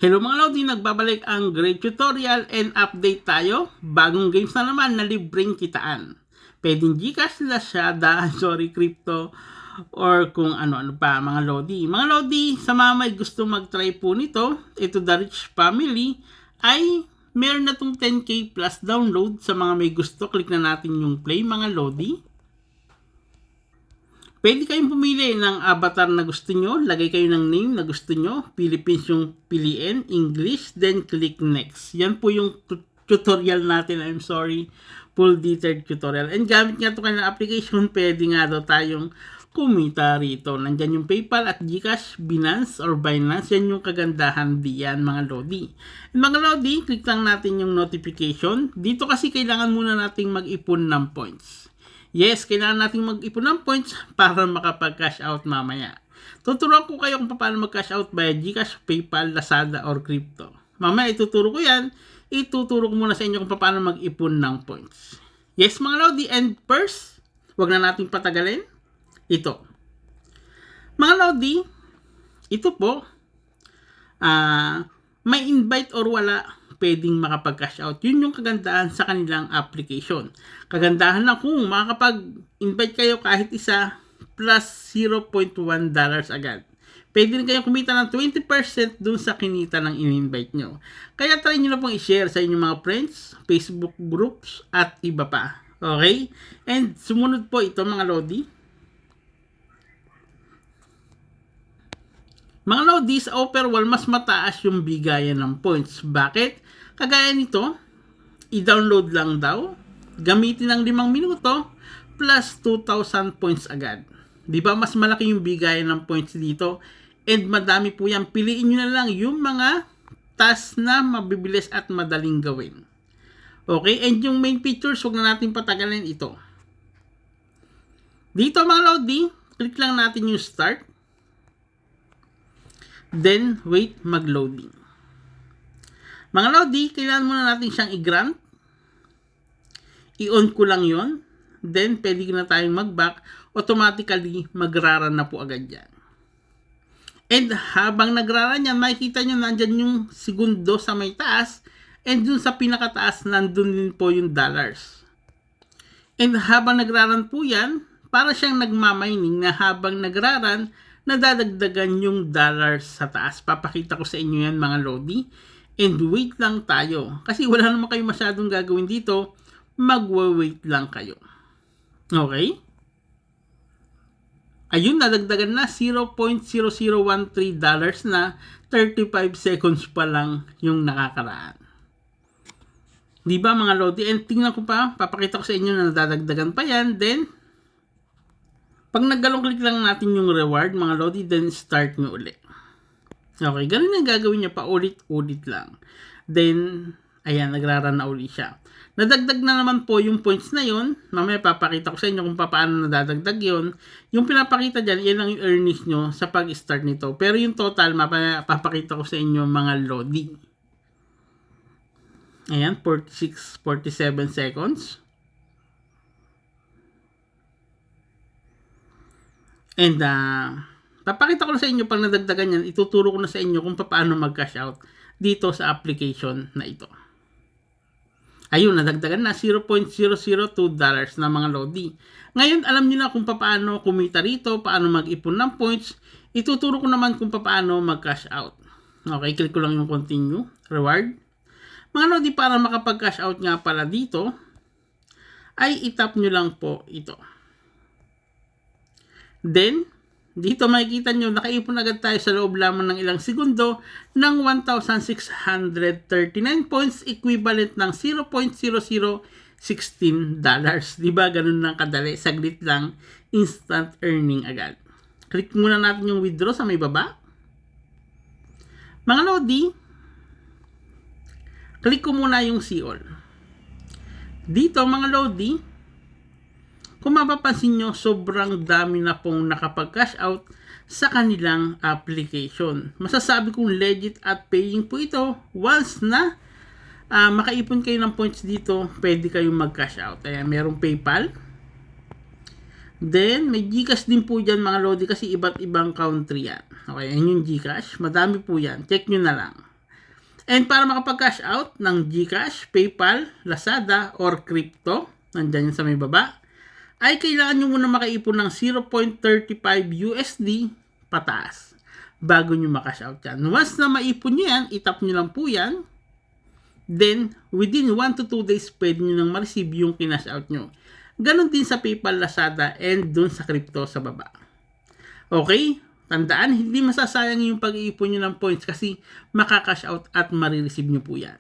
Hello mga Lodi, nagbabalik ang grade tutorial and update tayo. Bagong games na naman na libreng kitaan. Pwedeng Gcash, Lazada, Crypto, or kung ano-ano pa mga Lodi. Mga Lodi, sa mga may gusto mag-try po nito, ito The Rich Family, ay meron na itong 10k plus download. Sa mga may gusto, click na natin yung play mga Lodi. Pwede kayong pumili ng avatar na gusto nyo, lagay kayo ng name na gusto nyo, Philippines yung piliin, English, then click next. Yan po yung tutorial natin, full detailed tutorial. And gamit nga ito kanilang application, pwede nga daw tayong kumita rito. Nandyan yung PayPal at Gcash, Binance or Binance, yan yung kagandahan diyan mga Lodi. And mga Lodi, click lang natin yung notification. Dito kasi kailangan muna nating mag-ipon ng points. Yes, kailangan natin mag-ipon ng points para makapag-cash out mamaya. Tuturuan ko kayo kung paano mag-cash out via Gcash, PayPal, Lazada, or Crypto. Mamaya ituturo ko yan. Ituturo ko muna sa inyo kung paano mag-ipon ng points. Yes mga Lodi, and first, wag na natin patagalin. Ito. Mga Lodi, ito po, may invite or wala, pwedeng makapag-cash out. Yun yung kagandahan sa kanilang application. Kagandahan na kung makakapag-invite kayo kahit isa plus $0.1 agad. Pwede rin kayong kumita ng 20% dun sa kinita ng in-invite nyo. Kaya try nyo na pong i-share sa inyong mga friends, Facebook groups, at iba pa. Okay? And sumunod po ito mga Lodi. Mga Lodi, sa offer wall, mas mataas yung bigayan ng points. Bakit? Kagaya nito, i-download lang daw, gamitin ng 5 minuto, plus 2,000 points agad. Diba mas malaki yung bigayan ng points dito? And madami po yan. Piliin nyo na lang yung mga task na mabibilis at madaling gawin. Okay? And yung main features, huwag na natin patagalin ito. Dito mga Lodi, click lang natin yung start. Then, wait mag-loading. Mga Lodi, kailangan muna natin siyang i-grant. I-on ko lang yon. Then, pwede na tayong mag-back. Automatically, magraran na po agad yan. And habang nagraran yan, makikita nyo nandyan yung segundo sa may taas. And dun sa pinakataas, nandun din po yung dollars. And habang nagraran po yan, para siyang nagmamining na habang nagraran, nadadagdagan yung dollars sa taas. Papakita ko sa inyo yan mga Lodi. And wait lang tayo. Kasi wala naman kayo masyadong gagawin dito. Magwa-wait lang kayo. Okay? Ayun, nadagdagan na $0.0013 na 35 seconds pa lang yung nakakaraan. Diba mga Lodi? And tingnan ko pa, papakita ko sa inyo na nadadagdagan pa yan. Then, pag naggalong click lang natin yung reward, mga Lodi, then start nyo ulit. Okay, ganun yung gagawin niya pa ulit-ulit lang. Then, ayan, nagraran na ulit siya. Nadagdag na naman po yung points na yon. Mamaya papakita ko sa inyo kung paano nadadagdag yon. Yung pinapakita dyan, yan lang yung earnings nyo sa pag-start nito. Pero yung total, papakita ko sa inyo mga Lodi. Ayan, 47 seconds. And, papakita ko na sa inyo pag nadagdagan yan, ituturo ko na sa inyo kung paano mag-cash out dito sa application na ito. Ayun, nadagdagan na $0.002 na mga Lodi. Ngayon, alam niyo na kung paano kumita rito, paano mag-ipon ng points. Ituturo ko naman kung paano mag-cash out. Okay, click ko lang yung continue, reward. Mga Lodi, para makapag-cash out nga pala dito, ay itap nyo lang po ito. Then, dito makikita nyo, nakaipon agad tayo sa loob lamang ng ilang segundo ng 1,639 points, equivalent ng $0.0016. Diba? Ganun lang kadali. Saglit lang, instant earning agad. Click muna natin yung withdraw sa may baba. Mga Lodi, click ko muna yung see all. Dito mga Lodi, kung mapapansin nyo, sobrang dami na pong nakapag-cash out sa kanilang application. Masasabi kong legit at paying po ito. Once na makaipon kayo ng points dito, pwede kayong mag-cash out. Ayan, merong PayPal. Then, may Gcash din po dyan mga Lodi kasi iba't ibang country yan. Okay, yan yung Gcash. Madami po yan. Check nyo na lang. And para makapag-cash out ng GCash, PayPal, Lazada, or crypto, nandyan yun sa may baba, ay kailangan nyo muna makaipon ng 0.35 USD pataas bago nyo makash out yan. Once na maipon nyo yan, itap nyo lang po yan. Then, within 1 to 2 days, pwede nyo nang ma-receive yung kinash out nyo. Ganon din sa PayPal, Lazada, and dun sa crypto sa baba. Okay? Tandaan, hindi masasayang yung pag-iipon nyo ng points kasi makakash out at marireceive nyo po yan.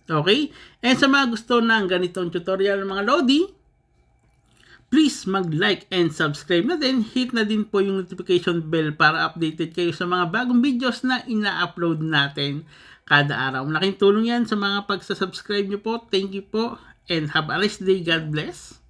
Okay? And sa mga gusto ng ganitong tutorial mga Lodi, please mag-like and subscribe na din. Hit na din po yung notification bell para updated kayo sa mga bagong videos na ina-upload natin kada araw. Malaking tulong yan sa mga pagsasubscribe nyo po. Thank you po and have a nice day. God bless.